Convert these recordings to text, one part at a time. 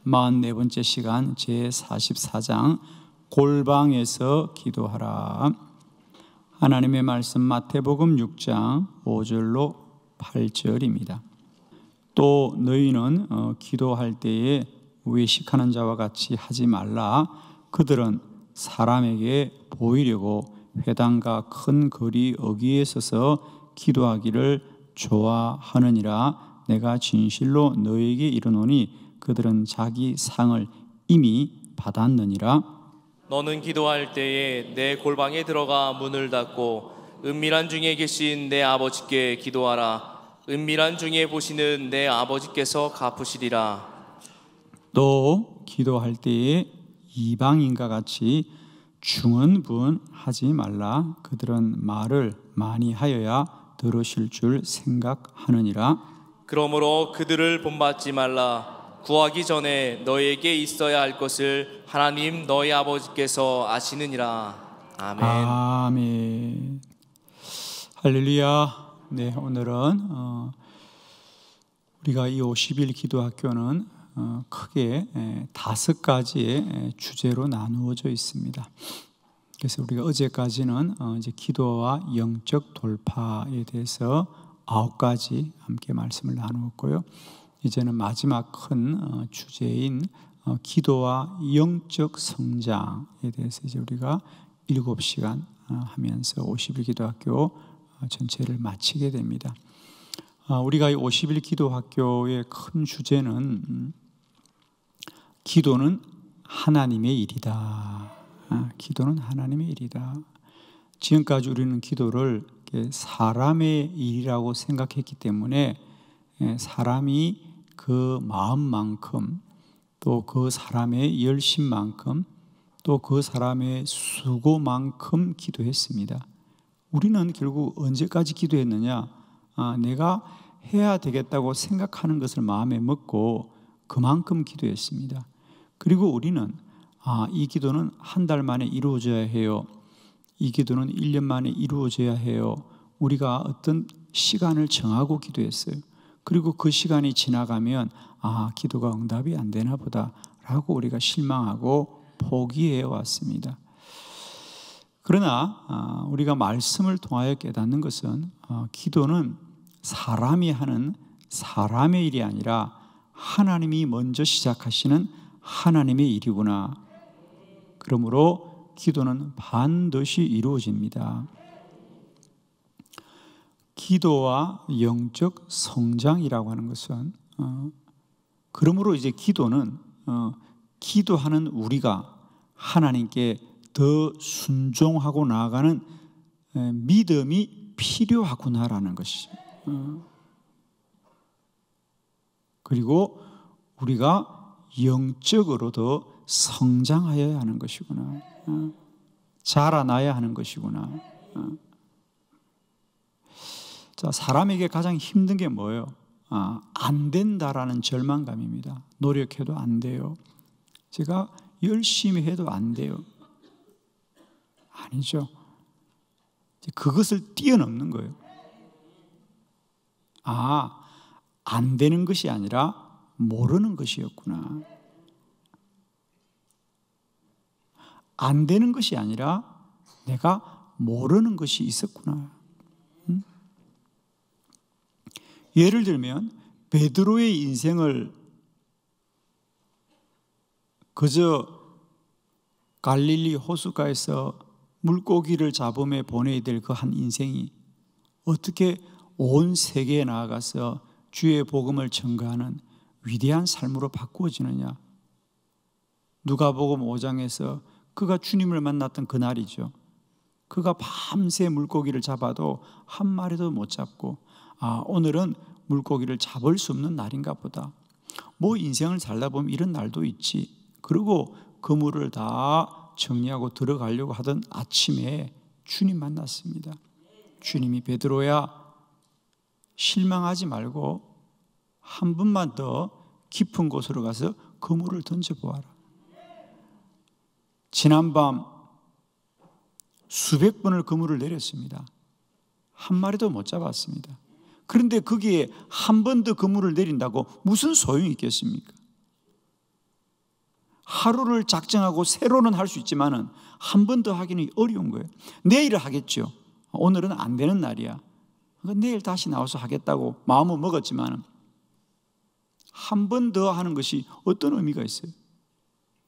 44번째 시간 제44장 골방에서 기도하라. 하나님의 말씀 마태복음 6장 5절로 8절입니다. 또 너희는 기도할 때에 외식하는 자와 같이 하지 말라. 그들은 사람에게 보이려고 회당과 큰 거리 어귀에 서서 기도하기를 좋아하느니라. 내가 진실로 너희에게 이르노니 그들은 자기 상을 이미 받았느니라. 너는 기도할 때에 내 골방에 들어가 문을 닫고 은밀한 중에 계신 내 아버지께 기도하라. 은밀한 중에 보시는 내 아버지께서 갚으시리라. 또 기도할 때에 이방인과 같이 중언부언하지 말라. 그들은 말을 많이 하여야 들으실 줄 생각하느니라. 그러므로 그들을 본받지 말라. 구하기 전에 너에게 있어야 할 것을 하나님 너희 아버지께서 아시느니라. 아멘. 아멘. 할렐루야. 네, 오늘은 우리가 이 50일 기도학교는 크게 5가지의 주제로 나누어져 있습니다. 그래서 우리가 어제까지는 이제 기도와 영적 돌파에 대해서 9가지 함께 말씀을 나누었고요. 이제는 마지막 큰 주제인 기도와 영적 성장에 대해서 이제 우리가 7시간 하면서 50일 기도학교 전체를 마치게 됩니다. 우리가 이 50일 기도학교의 큰 주제는 기도는 하나님의 일이다. 기도는 하나님의 일이다. 지금까지 우리는 기도를 사람의 일이라고 생각했기 때문에 사람이 그 마음만큼 또 그 사람의 열심만큼 또 그 사람의 수고만큼 기도했습니다. 우리는 결국 언제까지 기도했느냐? 내가 해야 되겠다고 생각하는 것을 마음에 먹고 그만큼 기도했습니다. 그리고 우리는 이 기도는 한 달 만에 이루어져야 해요. 이 기도는 1년 만에 이루어져야 해요. 우리가 어떤 시간을 정하고 기도했어요. 그리고 그 시간이 지나가면 기도가 응답이 안 되나 보다 라고 우리가 실망하고 포기해 왔습니다. 그러나 우리가 말씀을 통하여 깨닫는 것은 기도는 사람이 하는 사람의 일이 아니라 하나님이 먼저 시작하시는 하나님의 일이구나. 그러므로 기도는 반드시 이루어집니다. 기도와 영적 성장이라고 하는 것은 그러므로 이제 기도는 기도하는 우리가 하나님께 더 순종하고 나아가는 믿음이 필요하구나라는 것이. 그리고 우리가 영적으로 더 성장하여야 하는 것이구나. 자라나야 하는 것이구나. 자, 사람에게 가장 힘든 게 뭐예요? 안 된다라는 절망감입니다. 노력해도 안 돼요. 제가 열심히 해도 안 돼요. 아니죠. 그것을 뛰어넘는 거예요. 안 되는 것이 아니라 모르는 것이었구나. 안 되는 것이 아니라 내가 모르는 것이 있었구나. 예를 들면 베드로의 인생을 그저 갈릴리 호숫가에서 물고기를 잡음에 보내야 될 그 한 인생이 어떻게 온 세계에 나아가서 주의 복음을 전가하는 위대한 삶으로 바꾸어지느냐. 누가복음 5장에서 그가 주님을 만났던 그날이죠. 그가 밤새 물고기를 잡아도 한 마리도 못 잡고 오늘은 물고기를 잡을 수 없는 날인가 보다. 뭐 인생을 살다 보면 이런 날도 있지. 그리고 그물을 다 정리하고 들어가려고 하던 아침에 주님 만났습니다. 주님이 베드로야, 실망하지 말고 한 번만 더 깊은 곳으로 가서 그물을 던져보아라. 지난밤 수백 번을 그물을 내렸습니다. 한 마리도 못 잡았습니다. 그런데 거기에 한 번 더 그물을 내린다고 무슨 소용이 있겠습니까? 하루를 작정하고 새로는 할 수 있지만은 한 번 더 하기는 어려운 거예요. 내일을 하겠죠. 오늘은 안 되는 날이야. 내일 다시 나와서 하겠다고 마음은 먹었지만 한 번 더 하는 것이 어떤 의미가 있어요?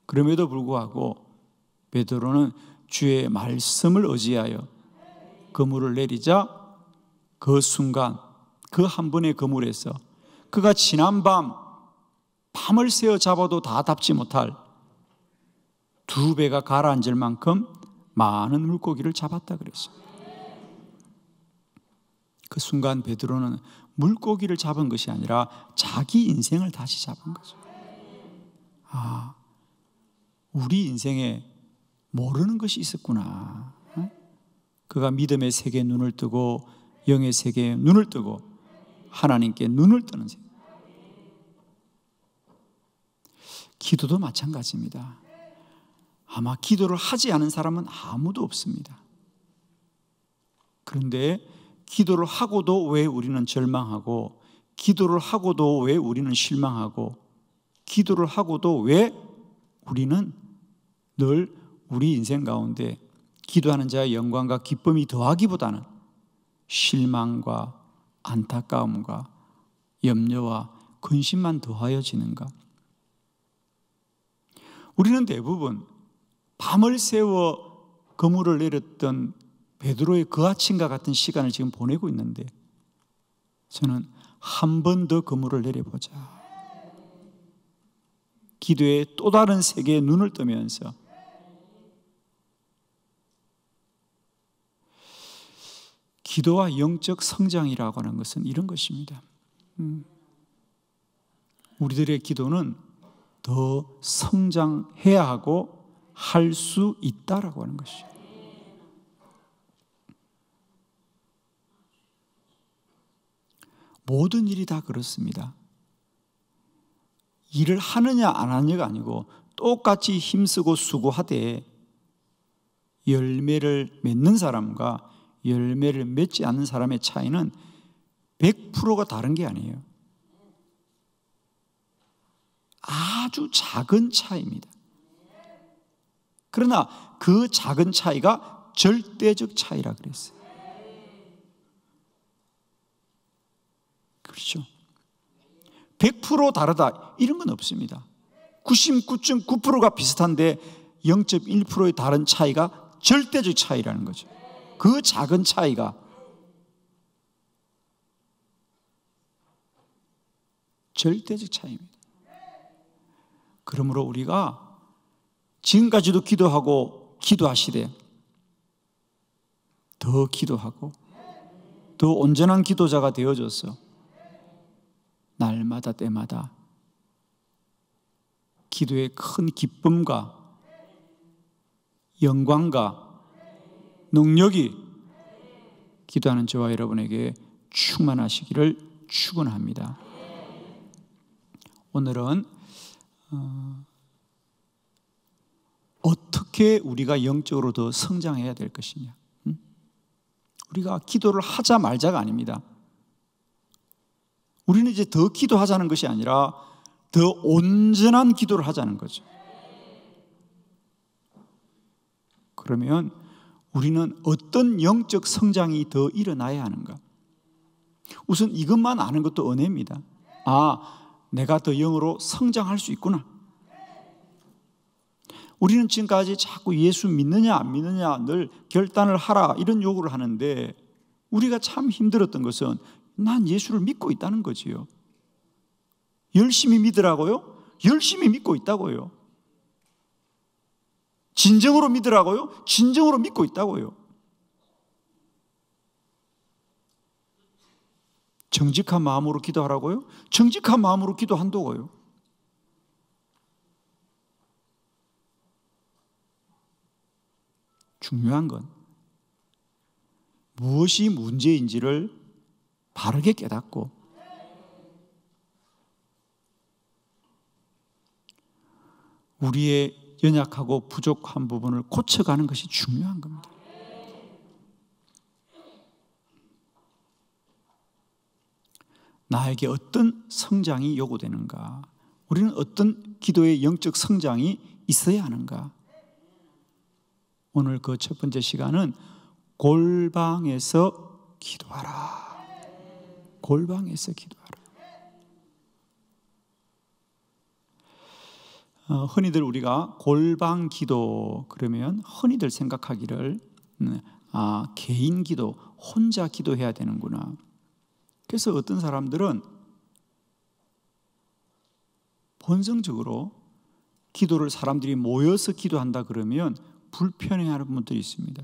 그럼에도 불구하고 베드로는 주의 말씀을 의지하여 그물을 내리자 그 순간 그 한 번의 그물에서 그가 지난 밤을 새어 잡아도 다 잡지 못할 2배가 가라앉을 만큼 많은 물고기를 잡았다 그랬어요. 그 순간 베드로는 물고기를 잡은 것이 아니라 자기 인생을 다시 잡은 거죠. 우리 인생에 모르는 것이 있었구나. 그가 믿음의 세계에 눈을 뜨고 영의 세계에 눈을 뜨고 하나님께 눈을 뜨는 세계. 기도도 마찬가지입니다. 아마 기도를 하지 않은 사람은 아무도 없습니다. 그런데 기도를 하고도 왜 우리는 절망하고, 기도를 하고도 왜 우리는 실망하고, 기도를 하고도 왜 우리는 늘 우리 인생 가운데 기도하는 자의 영광과 기쁨이 더하기보다는 실망과 안타까움과 염려와 근심만 더하여지는가? 우리는 대부분 밤을 새워 그물을 내렸던 베드로의 그 아침과 같은 시간을 지금 보내고 있는데, 저는 한 번 더 그물을 내려보자. 기도의 또 다른 세계에 눈을 뜨면서 기도와 영적 성장이라고 하는 것은 이런 것입니다. 우리들의 기도는 더 성장해야 하고 할 수 있다라고 하는 것이죠. 모든 일이 다 그렇습니다. 일을 하느냐 안 하느냐가 아니고 똑같이 힘쓰고 수고하되 열매를 맺는 사람과 열매를 맺지 않는 사람의 차이는 100%가 다른 게 아니에요. 아주 작은 차이입니다. 그러나 그 작은 차이가 절대적 차이라 그랬어요. 그렇죠? 100% 다르다 이런 건 없습니다. 99.9%가 비슷한데 0.1%의 다른 차이가 절대적 차이라는 거죠. 그 작은 차이가 절대적 차이입니다. 그러므로 우리가 지금까지도 기도하고 기도하시되 더 기도하고 더 온전한 기도자가 되어져서 날마다 때마다 기도의 큰 기쁨과 영광과 능력이 기도하는 저와 여러분에게 충만하시기를 축원합니다. 오늘은 어떻게 우리가 영적으로 더 성장해야 될 것이냐. 우리가 기도를 하자 말자가 아닙니다. 우리는 이제 더 기도하자는 것이 아니라 더 온전한 기도를 하자는 거죠. 그러면 우리는 어떤 영적 성장이 더 일어나야 하는가? 우선 이것만 아는 것도 은혜입니다. 내가 더 영으로 성장할 수 있구나. 우리는 지금까지 자꾸 예수 믿느냐 안 믿느냐 늘 결단을 하라 이런 요구를 하는데, 우리가 참 힘들었던 것은 난 예수를 믿고 있다는 거지요. 열심히 믿으라고요? 열심히 믿고 있다고요. 진정으로 믿으라고요? 진정으로 믿고 있다고요. 정직한 마음으로 기도하라고요? 정직한 마음으로 기도한다고요. 중요한 건 무엇이 문제인지를 바르게 깨닫고 우리의 연약하고 부족한 부분을 고쳐가는 것이 중요한 겁니다. 나에게 어떤 성장이 요구되는가? 우리는 어떤 기도의 영적 성장이 있어야 하는가? 오늘 그 첫 번째 시간은 골방에서 기도하라. 골방에서 기도하라. 흔히들 우리가 골방 기도 그러면 흔히들 생각하기를 개인 기도, 혼자 기도해야 되는구나. 그래서 어떤 사람들은 본성적으로 기도를 사람들이 모여서 기도한다 그러면 불편해하는 분들이 있습니다.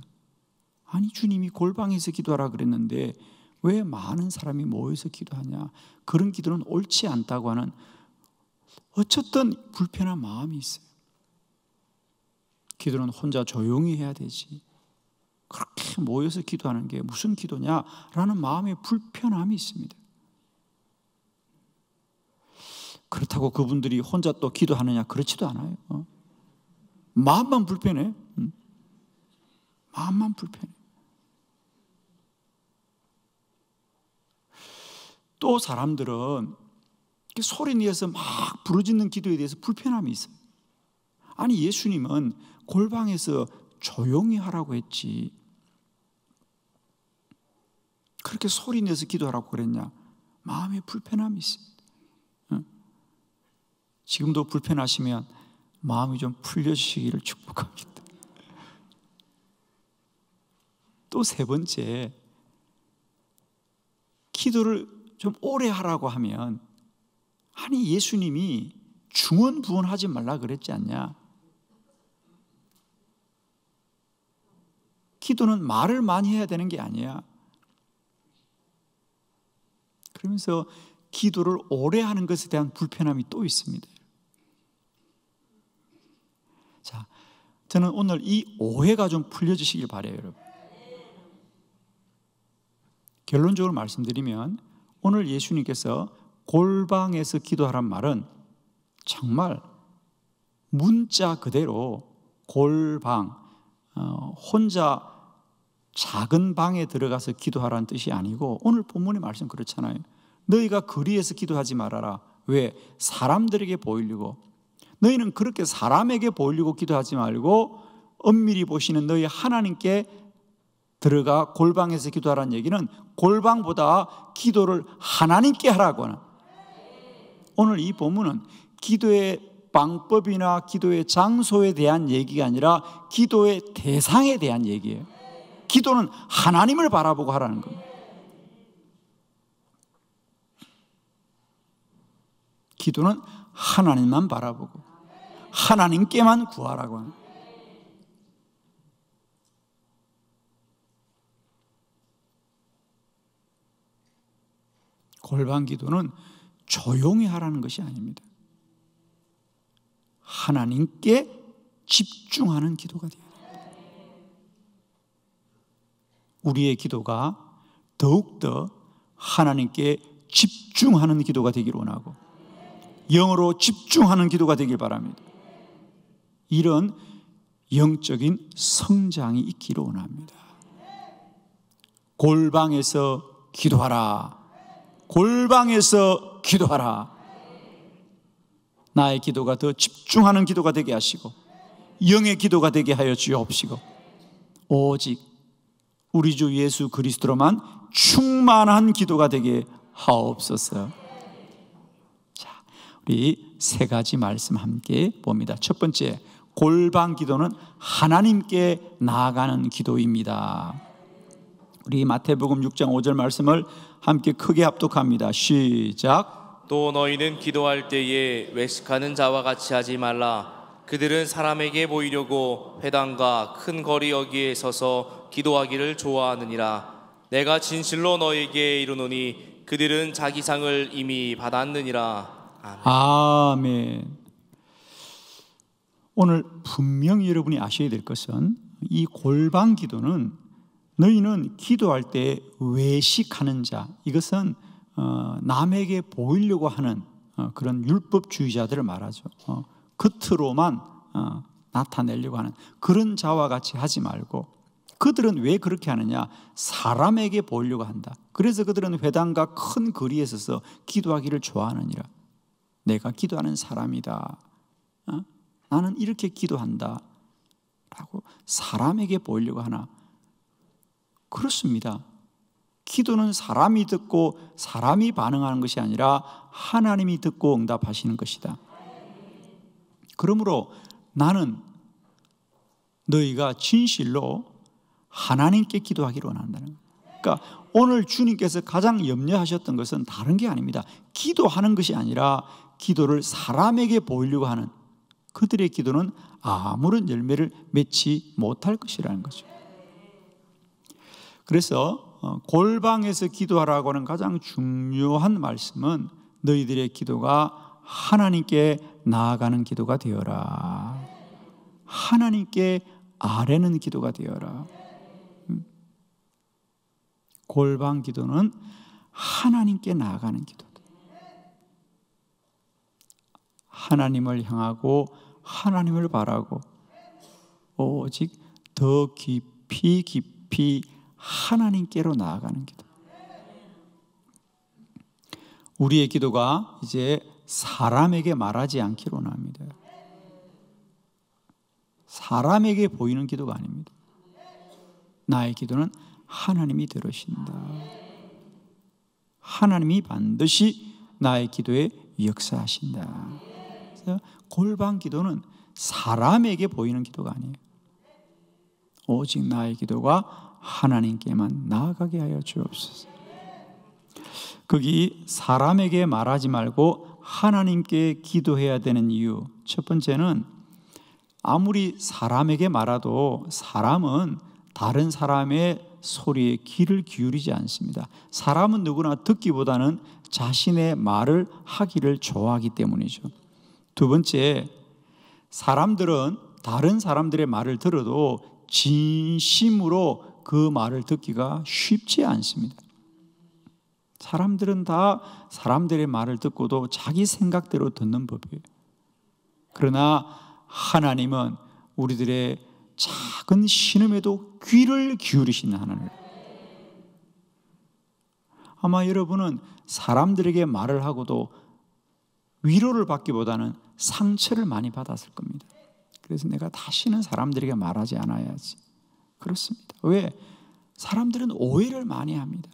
아니, 주님이 골방에서 기도하라 그랬는데 왜 많은 사람이 모여서 기도하냐? 그런 기도는 옳지 않다고 하는 어쨌든 불편한 마음이 있어요. 기도는 혼자 조용히 해야 되지, 그렇게 모여서 기도하는 게 무슨 기도냐라는 마음의 불편함이 있습니다. 그렇다고 그분들이 혼자 또 기도하느냐? 그렇지도 않아요. 마음만 불편해. 마음만 불편해. 또 사람들은 소리 내서 막 부르짖는 기도에 대해서 불편함이 있어요. 아니, 예수님은 골방에서 조용히 하라고 했지, 그렇게 소리 내서 기도하라고 그랬냐? 마음에 불편함이 있습니다. 지금도 불편하시면 마음이 좀 풀려주시기를 축복합니다. 또 세 번째, 기도를 좀 오래 하라고 하면, 아니, 예수님이 중언부언하지 말라 그랬지 않냐? 기도는 말을 많이 해야 되는 게 아니야. 그러면서 기도를 오래 하는 것에 대한 불편함이 또 있습니다. 자, 저는 오늘 이 오해가 좀 풀려지시길 바라요, 여러분. 결론적으로 말씀드리면 오늘 예수님께서 골방에서 기도하란 말은 정말 문자 그대로 골방, 혼자 작은 방에 들어가서 기도하라는 뜻이 아니고, 오늘 본문의 말씀 그렇잖아요. 너희가 거리에서 기도하지 말아라. 왜? 사람들에게 보이려고. 너희는 그렇게 사람에게 보이려고 기도하지 말고 엄밀히 보시는 너희 하나님께 들어가 골방에서 기도하라는 얘기는 골방보다 기도를 하나님께 하라고 하는, 오늘 이 본문은 기도의 방법이나 기도의 장소에 대한 얘기가 아니라 기도의 대상에 대한 얘기예요. 기도는 하나님을 바라보고 하라는 겁니다. 기도는 하나님만 바라보고 하나님께만 구하라고 하는. 골방 기도는 조용히 하라는 것이 아닙니다. 하나님께 집중하는 기도가 되어야 됩니다. 우리의 기도가 더욱더 하나님께 집중하는 기도가 되기를 원하고 영으로 집중하는 기도가 되길 바랍니다. 이런 영적인 성장이 있기를 원합니다. 골방에서 기도하라. 골방에서 기도하라. 나의 기도가 더 집중하는 기도가 되게 하시고 영의 기도가 되게 하여 주옵시고, 오직 우리 주 예수 그리스도로만 충만한 기도가 되게 하옵소서. 자, 우리 세 가지 말씀 함께 봅니다. 첫 번째, 골방 기도는 하나님께 나아가는 기도입니다. 우리 마태복음 6장 5절 말씀을 함께 크게 합독합니다. 시작. 또 너희는 기도할 때에 외식하는 자와 같이 하지 말라. 그들은 사람에게 보이려고 회당과 큰 거리 여기에 서서 기도하기를 좋아하느니라. 내가 진실로 너희에게 이르노니 그들은 자기 상을 이미 받았느니라. 아멘. 아멘. 오늘 분명히 여러분이 아셔야 될 것은, 이 골방 기도는 너희는 기도할 때 외식하는 자, 이것은 남에게 보이려고 하는 그런 율법주의자들을 말하죠. 겉으로만 나타내려고 하는 그런 자와 같이 하지 말고, 그들은 왜 그렇게 하느냐? 사람에게 보이려고 한다. 그래서 그들은 회당과 큰 거리에 서서 기도하기를 좋아하느니라. 내가 기도하는 사람이다. 나는 이렇게 기도한다 라고 사람에게 보이려고 하나? 그렇습니다. 기도는 사람이 듣고 사람이 반응하는 것이 아니라 하나님이 듣고 응답하시는 것이다. 그러므로 나는 너희가 진실로 하나님께 기도하기를 원한다는 거예요. 그러니까 오늘 주님께서 가장 염려하셨던 것은 다른 게 아닙니다. 기도하는 것이 아니라 기도를 사람에게 보이려고 하는 그들의 기도는 아무런 열매를 맺지 못할 것이라는 거죠. 그래서 골방에서 기도하라고 하는 가장 중요한 말씀은 너희들의 기도가 하나님께 나아가는 기도가 되어라. 하나님께 아뢰는 기도가 되어라. 골방 기도는 하나님께 나아가는 기도다. 하나님을 향하고 하나님을 바라고 오직 더 깊이 하나님께로 나아가는 기도. 우리의 기도가 이제 사람에게 말하지 않기로 원합니다. 사람에게 보이는 기도가 아닙니다. 나의 기도는 하나님이 들으신다. 하나님이 반드시 나의 기도에 역사하신다. 그래서 골방 기도는 사람에게 보이는 기도가 아니에요. 오직 나의 기도가 하나님께만 나아가게 하여 주옵소서. 거기 사람에게 말하지 말고 하나님께 기도해야 되는 이유, 첫 번째는 아무리 사람에게 말해도 사람은 다른 사람의 소리에 귀를 기울이지 않습니다. 사람은 누구나 듣기보다는 자신의 말을 하기를 좋아하기 때문이죠. 두 번째, 사람들은 다른 사람들의 말을 들어도 진심으로 그 말을 듣기가 쉽지 않습니다. 사람들은 다 사람들의 말을 듣고도 자기 생각대로 듣는 법이에요. 그러나 하나님은 우리들의 작은 신음에도 귀를 기울이시는 하나님. 아마 여러분은 사람들에게 말을 하고도 위로를 받기보다는 상처를 많이 받았을 겁니다. 그래서 내가 다시는 사람들에게 말하지 않아야지. 그렇습니다. 왜? 사람들은 오해를 많이 합니다.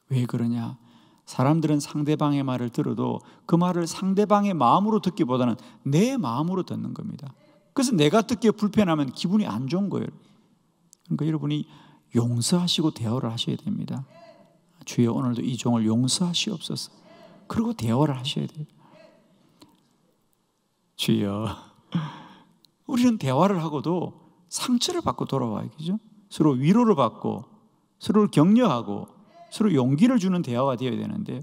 왜 그러냐? 사람들은 상대방의 말을 들어도 그 말을 상대방의 마음으로 듣기보다는 내 마음으로 듣는 겁니다. 그래서 내가 듣기에 불편하면 기분이 안 좋은 거예요. 그러니까 여러분이 용서하시고 대화를 하셔야 됩니다. 주여, 오늘도 이 종을 용서하시옵소서. 그리고 대화를 하셔야 돼요. 주여, 우리는 대화를 하고도 상처를 받고 돌아와요. 그죠? 서로 위로를 받고 서로를 격려하고 서로 용기를 주는 대화가 되어야 되는데,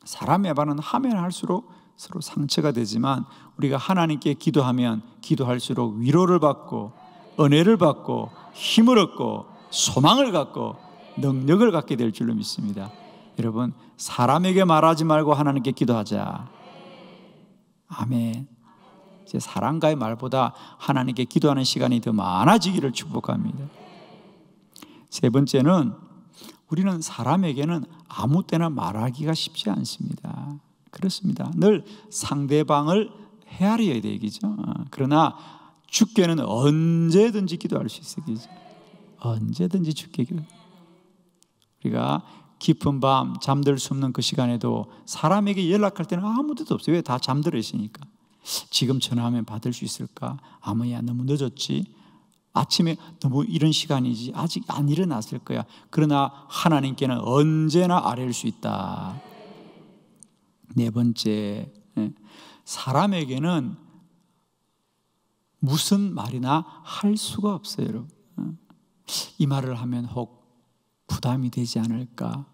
사람의 말은 하면 할수록 서로 상처가 되지만 우리가 하나님께 기도하면 기도할수록 위로를 받고 은혜를 받고 힘을 얻고 소망을 갖고 능력을 갖게 될 줄로 믿습니다. 여러분, 사람에게 말하지 말고 하나님께 기도하자. 아멘. 이제 사람과의 말보다 하나님께 기도하는 시간이 더 많아지기를 축복합니다. 세 번째는, 우리는 사람에게는 아무 때나 말하기가 쉽지 않습니다. 그렇습니다. 늘 상대방을 헤아려야 되겠죠. 그러나 주께는 언제든지 기도할 수 있어요. 그죠? 언제든지 주께 기도. 우리가 깊은 밤 잠들 수 없는 그 시간에도 사람에게 연락할 때는 아무 데도 없어요. 왜? 다 잠들어 있으니까. 지금 전화하면 받을 수 있을까? 아무야, 너무 늦었지. 아침에 너무 이른 시간이지. 아직 안 일어났을 거야. 그러나 하나님께는 언제나 아뢰일 수 있다. 네 번째, 사람에게는 무슨 말이나 할 수가 없어요, 여러분. 이 말을 하면 혹 부담이 되지 않을까?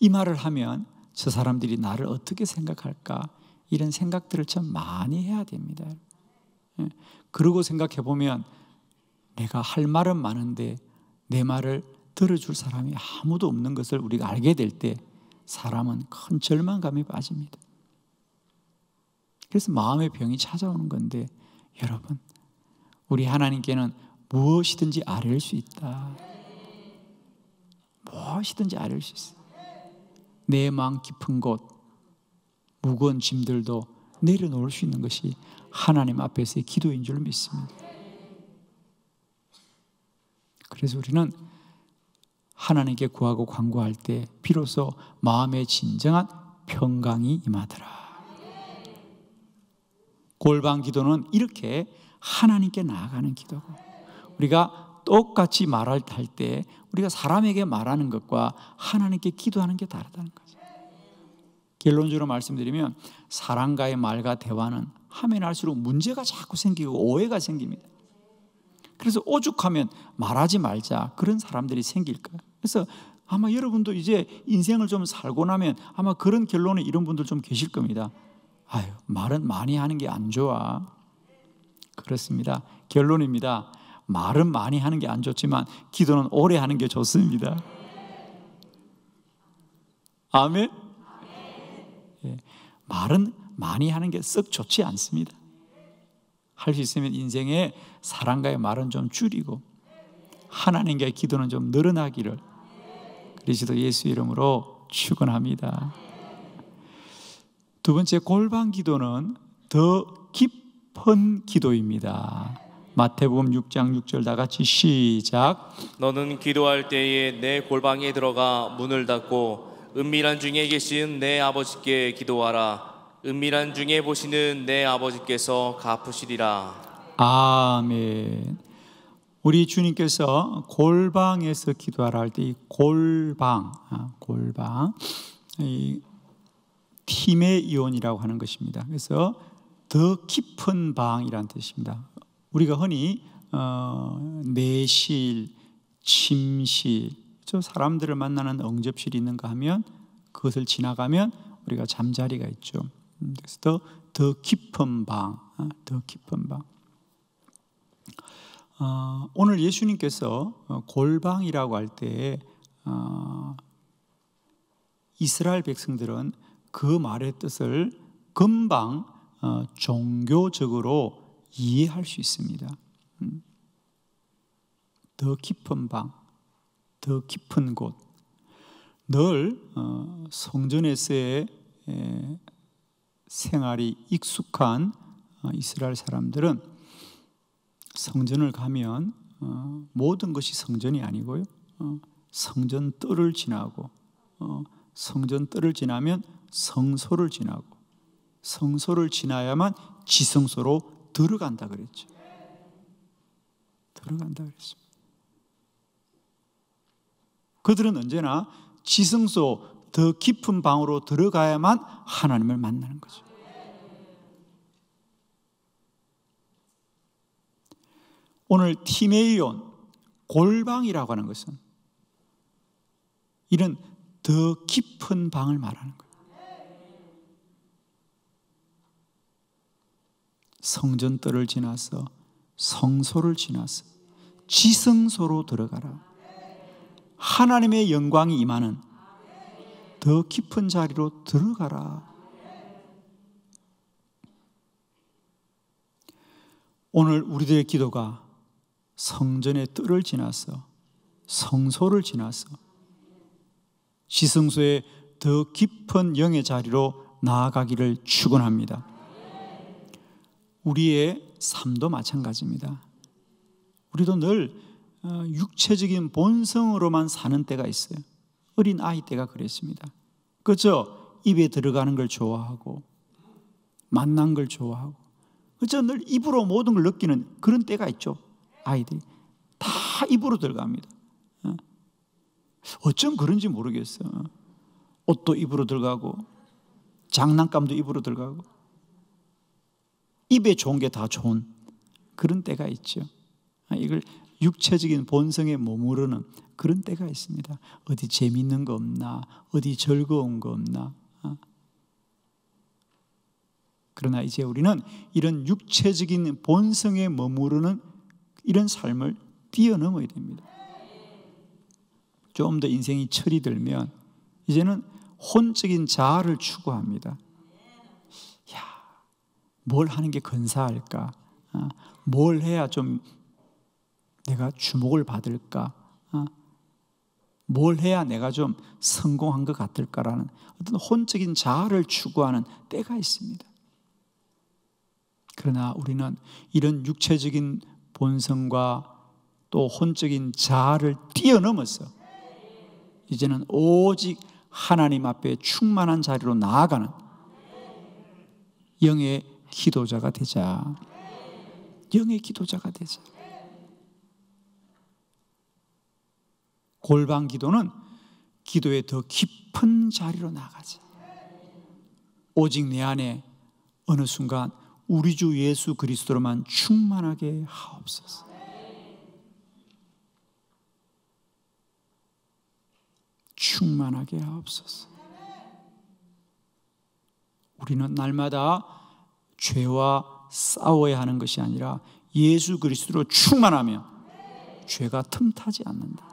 이 말을 하면 저 사람들이 나를 어떻게 생각할까? 이런 생각들을 참 많이 해야 됩니다. 그러고 생각해 보면 내가 할 말은 많은데 내 말을 들어줄 사람이 아무도 없는 것을 우리가 알게 될 때 사람은 큰 절망감에 빠집니다. 그래서 마음의 병이 찾아오는 건데, 여러분, 우리 하나님께는 무엇이든지 아뢰일 수 있다. 무엇이든지 아뢰일 수 있어요. 내 마음 깊은 곳, 무거운 짐들도 내려놓을 수 있는 것이 하나님 앞에서의 기도인 줄 믿습니다. 그래서 우리는 하나님께 구하고 간구할 때 비로소 마음의 진정한 평강이 임하더라. 골방 기도는 이렇게 하나님께 나아가는 기도고, 우리가 똑같이 말할 때 우리가 사람에게 말하는 것과 하나님께 기도하는 게 다르다는 거죠. 결론적으로 말씀드리면 사람과의 말과 대화는 하면 할수록 문제가 자꾸 생기고 오해가 생깁니다. 그래서 오죽하면 말하지 말자 그런 사람들이 생길 거예요. 그래서 아마 여러분도 이제 인생을 좀 살고 나면 아마 그런 결론에 이런 분들 좀 계실 겁니다. 아유, 말은 많이 하는 게 안 좋아. 그렇습니다. 결론입니다. 말은 많이 하는 게 안 좋지만 기도는 오래 하는 게 좋습니다. 아멘. 예, 말은 많이 하는 게 썩 좋지 않습니다. 할 수 있으면 인생에 사람과의 말은 좀 줄이고 하나님과의 기도는 좀 늘어나기를 그리스도 예수 이름으로 축원합니다. 두 번째, 골방 기도는 더 깊은 기도입니다. 마태복음 6장 6절 다 같이 시작. 너는 기도할 때에 내 골방에 들어가 문을 닫고 은밀한 중에 계신 내 아버지께 기도하라. 은밀한 중에 보시는 내 아버지께서 갚으시리라. 아멘. 우리 주님께서 골방에서 기도하라 할 때 이 골방, 이 팀의 이온이라고 하는 것입니다. 그래서 더 깊은 방이라는 뜻입니다. 우리가 흔히 내실, 침실, 저 사람들을 만나는 응접실이 있는가 하면 그것을 지나가면 우리가 잠자리가 있죠. 그래서 더 깊은 방, 더 깊은 방. 오늘 예수님께서 골방이라고 할 때 이스라엘 백성들은 그 말의 뜻을 금방 종교적으로 이해할 수 있습니다. 더 깊은 방, 더 깊은 곳. 늘 성전에서의 생활이 익숙한 이스라엘 사람들은 성전을 가면 모든 것이 성전이 아니고요, 성전 뜰을 지나고 성전 뜰을 지나면 성소를 지나고 성소를 지나야만 지성소로 들어간다 그랬죠. 들어간다 그랬습니다. 그들은 언제나 지성소 더 깊은 방으로 들어가야만 하나님을 만나는 거죠. 오늘 티메이온 골방이라고 하는 것은 이런 더 깊은 방을 말하는 거예요. 성전뜰을 지나서 성소를 지나서 지성소로 들어가라. 하나님의 영광이 임하는 더 깊은 자리로 들어가라. 오늘 우리들의 기도가 성전의 뜰을 지나서 성소를 지나서 지성소의 더 깊은 영의 자리로 나아가기를 축원합니다. 우리의 삶도 마찬가지입니다. 우리도 늘 육체적인 본성으로만 사는 때가 있어요. 어린 아이 때가 그랬습니다. 그렇죠? 입에 들어가는 걸 좋아하고 만난 걸 좋아하고 그렇죠? 늘 입으로 모든 걸 느끼는 그런 때가 있죠. 아이들이 다 입으로 들어갑니다. 어쩜 그런지 모르겠어요. 옷도 입으로 들어가고 장난감도 입으로 들어가고 입에 좋은 게 다 좋은 그런 때가 있죠. 이걸 육체적인 본성에 머무르는 그런 때가 있습니다. 어디 재밌는 거 없나? 어디 즐거운 거 없나? 그러나 이제 우리는 이런 육체적인 본성에 머무르는 이런 삶을 뛰어넘어야 됩니다. 좀 더 인생이 철이 들면 이제는 혼적인 자아를 추구합니다. 야, 뭘 하는 게 근사할까? 뭘 해야 좀 내가 주목을 받을까? 뭘 해야 내가 좀 성공한 것 같을까라는 어떤 혼적인 자아를 추구하는 때가 있습니다. 그러나 우리는 이런 육체적인 본성과 또 혼적인 자아를 뛰어넘어서 이제는 오직 하나님 앞에 충만한 자리로 나아가는 영의 기도자가 되자. 영의 기도자가 되자. 골방 기도는 기도의 더 깊은 자리로 나가자. 오직 내 안에 어느 순간 우리 주 예수 그리스도로만 충만하게 하옵소서. 충만하게 하옵소서. 우리는 날마다 죄와 싸워야 하는 것이 아니라 예수 그리스도로 충만하며 죄가 틈타지 않는다.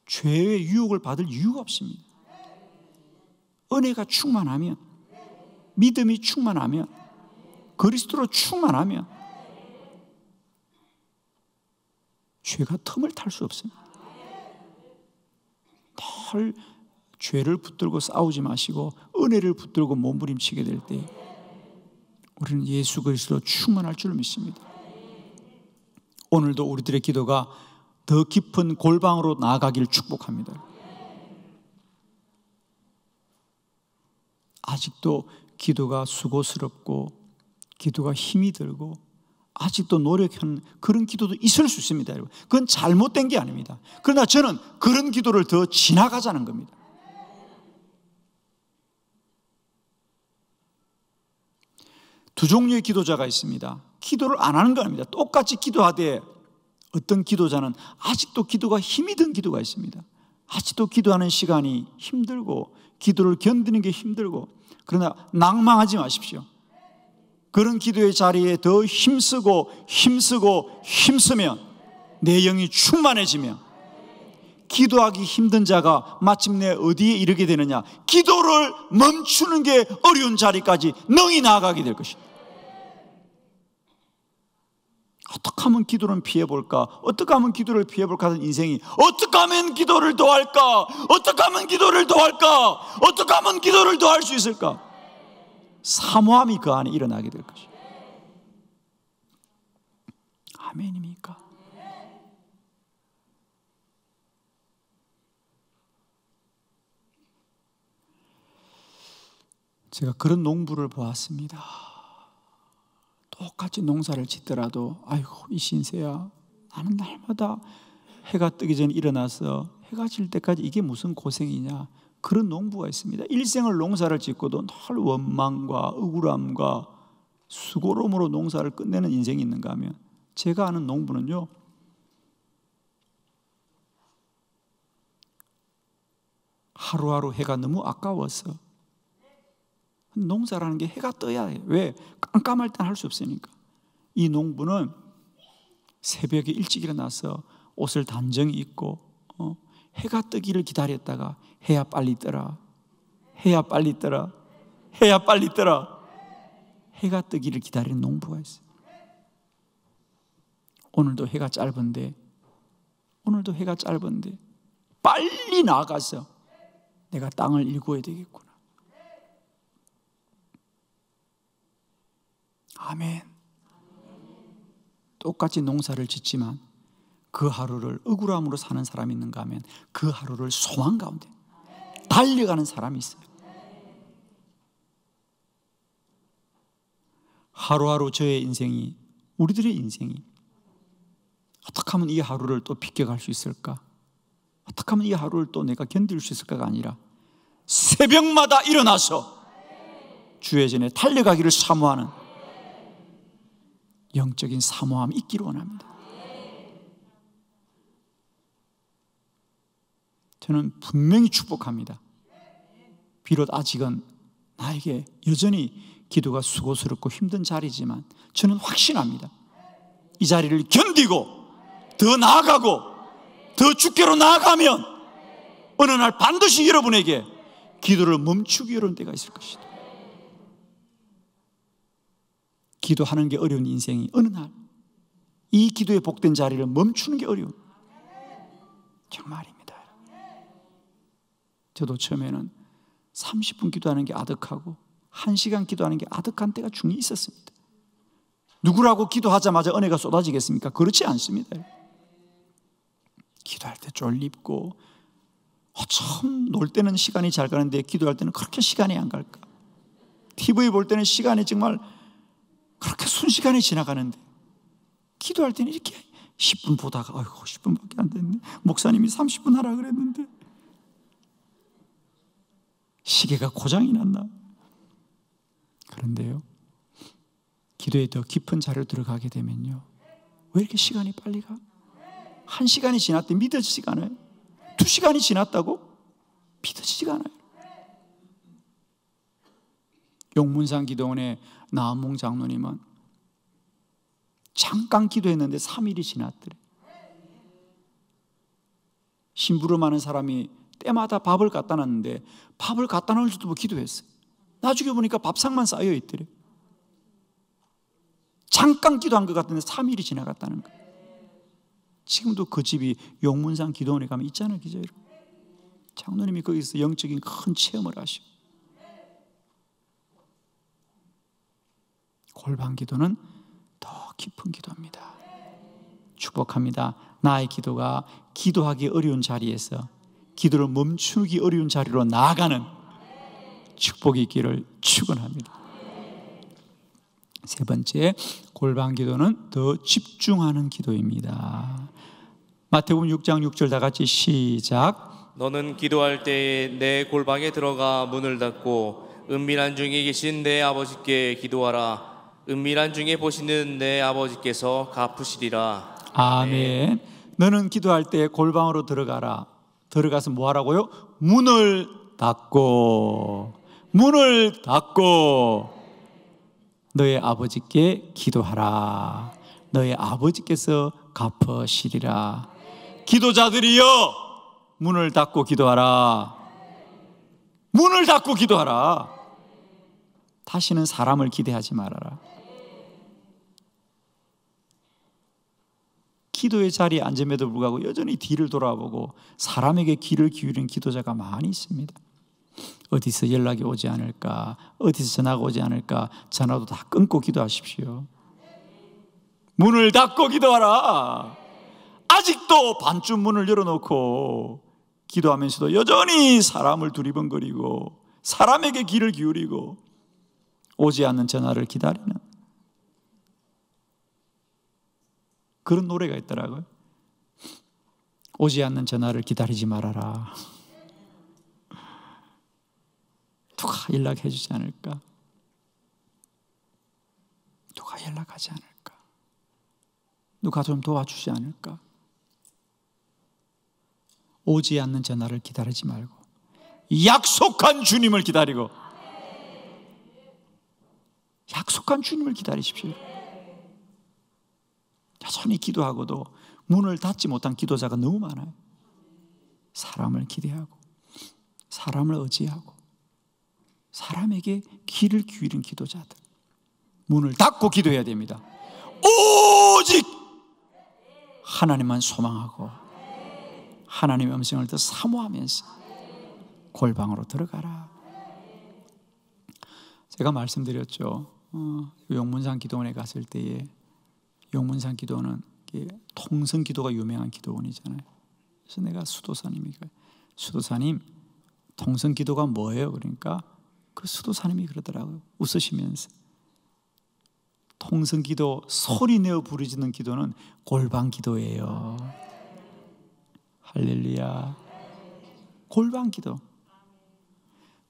죄의 유혹을 받을 이유가 없습니다. 은혜가 충만하면, 믿음이 충만하면, 그리스도로 충만하면 죄가 틈을 탈 수 없습니다. 늘 죄를 붙들고 싸우지 마시고 은혜를 붙들고 몸부림치게 될 때 우리는 예수 그리스도로 충만할 줄 믿습니다. 오늘도 우리들의 기도가 더 깊은 골방으로 나아가기를 축복합니다. 아직도 기도가 수고스럽고 기도가 힘이 들고 아직도 노력하는 그런 기도도 있을 수 있습니다. 여러분. 그건 잘못된 게 아닙니다. 그러나 저는 그런 기도를 더 지나가자는 겁니다. 두 종류의 기도자가 있습니다. 기도를 안 하는 거 아닙니다. 똑같이 기도하되 어떤 기도자는 아직도 기도가 힘이 든 기도가 있습니다. 아직도 기도하는 시간이 힘들고 기도를 견디는 게 힘들고, 그러나 낭망하지 마십시오. 그런 기도의 자리에 더 힘쓰고 힘쓰면 내 영이 충만해지며 기도하기 힘든 자가 마침내 어디에 이르게 되느냐? 기도를 멈추는 게 어려운 자리까지 능히 나아가게 될 것입니다. 어떻게 하면 기도를 피해볼까? 어떻게 하면 기도를 피해볼까 하는 인생이, 어떻게 하면 기도를 더 할까? 어떻게 하면 기도를 더 할까? 어떻게 하면 기도를 더 할 수 있을까? 사모함이 그 안에 일어나게 될 것입니다. 아멘입니까? 제가 그런 농부를 보았습니다. 똑같이 농사를 짓더라도 아이고 이 신세야, 나는 날마다 해가 뜨기 전에 일어나서 해가 질 때까지 이게 무슨 고생이냐. 그런 농부가 있습니다. 일생을 농사를 짓고도 늘 원망과 억울함과 수고로움으로 농사를 끝내는 인생이 있는가 하면, 제가 아는 농부는요, 하루하루 해가 너무 아까워서, 농사라는 게 해가 떠야 해요. 왜? 깜깜할 땐 할 수 없으니까. 이 농부는 새벽에 일찍 일어나서 옷을 단정히 입고 해가 뜨기를 기다렸다가 해야 빨리 떠라, 해야 빨리 떠라, 해야 빨리 떠라, 해가 뜨기를 기다리는 농부가 있어요. 오늘도 해가 짧은데 빨리 나가서 내가 땅을 일구어야 되겠구나. 아멘. 똑같이 농사를 짓지만 그 하루를 억울함으로 사는 사람이 있는가 하면 그 하루를 소망 가운데 달려가는 사람이 있어요. 하루하루 저의 인생이, 우리들의 인생이 어떻게 하면 이 하루를 또 비껴갈 수 있을까? 어떻게 하면 이 하루를 또 내가 견딜 수 있을까가 아니라 새벽마다 일어나서 주의 전에 달려가기를 사모하는 영적인 사모함이 있기를 원합니다. 저는 분명히 축복합니다. 비록 아직은 나에게 여전히 기도가 수고스럽고 힘든 자리지만 저는 확신합니다. 이 자리를 견디고 더 나아가고 더 주께로 나아가면 어느 날 반드시 여러분에게 기도를 멈추기 어려운 때가 있을 것이다. 기도하는 게 어려운 인생이 어느 날 이 기도의 복된 자리를 멈추는 게 어려운 정말입니다. 저도 처음에는 30분 기도하는 게 아득하고 1시간 기도하는 게 아득한 때가 중히 있었습니다. 누구라고 기도하자마자 은혜가 쏟아지겠습니까? 그렇지 않습니다. 기도할 때 쫄립고 참 놀 때는 시간이 잘 가는데 기도할 때는 그렇게 시간이 안 갈까? TV 볼 때는 시간이 정말 그렇게 순식간에 지나가는데 기도할 때는 이렇게 10분 보다가 아이고 10분밖에 안 됐네. 목사님이 30분 하라 그랬는데 시계가 고장이 났나? 그런데요, 기도에 더 깊은 자리로 들어가게 되면요, 왜 이렇게 시간이 빨리 가? 1시간이 지났대 믿어지지가 않아요. 2시간이 지났다고? 믿어지지가 않아요. 용문산 기도원의 나은몽 장로님은 잠깐 기도했는데 3일이 지났더래. 심부름 하는 사람이 때마다 밥을 갖다 놨는데 밥을 갖다 놓을 수도 못 기도했어요. 나중에 보니까 밥상만 쌓여 있더래. 잠깐 기도한 것 같은데 3일이 지나갔다는 거예요. 지금도 그 집이 용문산 기도원에 가면 있잖아요, 기자로. 장로님이 거기서 영적인 큰 체험을 하시고. 골방 기도는 더 깊은 기도입니다. 축복합니다. 나의 기도가 기도하기 어려운 자리에서 기도를 멈추기 어려운 자리로 나아가는 축복이 있기를 축원합니다. 세 번째, 골방 기도는 더 집중하는 기도입니다. 마태복음 6장 6절 다 같이 시작. 너는 기도할 때에 내 골방에 들어가 문을 닫고 은밀한 중에 계신 내 아버지께 기도하라. 은밀한 중에 보시는 내 아버지께서 갚으시리라. 아멘. 너는 기도할 때 골방으로 들어가라. 들어가서 뭐 하라고요? 문을 닫고 너의 아버지께 기도하라. 너의 아버지께서 갚으시리라. 기도자들이여, 문을 닫고 기도하라. 문을 닫고 기도하라. 다시는 사람을 기대하지 말아라. 기도의 자리에 앉음에도 불구하고 여전히 뒤를 돌아보고 사람에게 귀를 기울이는 기도자가 많이 있습니다. 어디서 연락이 오지 않을까, 어디서 전화가 오지 않을까, 전화도 다 끊고 기도하십시오. 문을 닫고 기도하라. 아직도 반쯤 문을 열어놓고 기도하면서도 여전히 사람을 두리번거리고 사람에게 귀를 기울이고 오지 않는 전화를 기다리는 그런 노래가 있더라고요. 오지 않는 전화를 기다리지 말아라. 누가 연락해 주지 않을까? 누가 연락하지 않을까? 누가 좀 도와주지 않을까? 오지 않는 전화를 기다리지 말고 약속한 주님을 기다리고, 약속한 주님을 기다리십시오. 여전히 기도하고도 문을 닫지 못한 기도자가 너무 많아요. 사람을 기대하고 사람을 의지하고 사람에게 귀를 기울인 기도자들, 문을 닫고 기도해야 됩니다. 오직 하나님만 소망하고 하나님의 음성을 더 사모하면서 골방으로 들어가라. 제가 말씀드렸죠. 용문산 기도원에 갔을 때에, 용문산 기도원은 통성 기도가 유명한 기도원이잖아요. 그래서 내가 수도사님 통성 기도가 뭐예요? 그러니까 그 수도사님이 그러더라고요. 웃으시면서, 통성 기도, 소리 내어 부르짖는 기도는 골방 기도예요. 할렐루야. 골방 기도,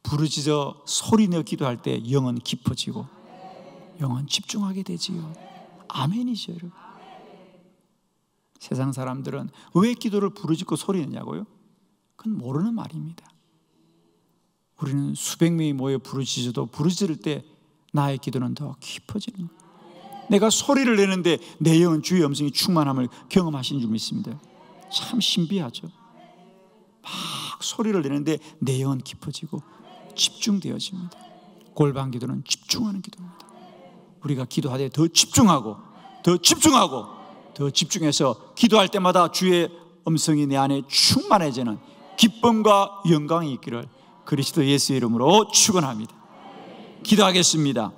부르짖어 소리 내어 기도할 때 영은 깊어지고 영은 집중하게 되지요. 아멘이죠, 여러분. 세상 사람들은 왜 기도를 부르짖고 소리 내냐고요? 그건 모르는 말입니다. 우리는 수백 명이 모여 부르짖어도 부르짖을 때 나의 기도는 더 깊어지는 거예요. 내가 소리를 내는데 내 영은 주의 음성이 충만함을 경험하신 줄 믿습니다. 참 신비하죠. 막 소리를 내는데 내 영은 깊어지고 집중되어집니다. 골방 기도는 집중하는 기도입니다. 우리가 기도하되 더 집중하고 더 집중해서 기도할 때마다 주의 음성이 내 안에 충만해지는 기쁨과 영광이 있기를 그리스도 예수의 이름으로 축원합니다. 기도하겠습니다.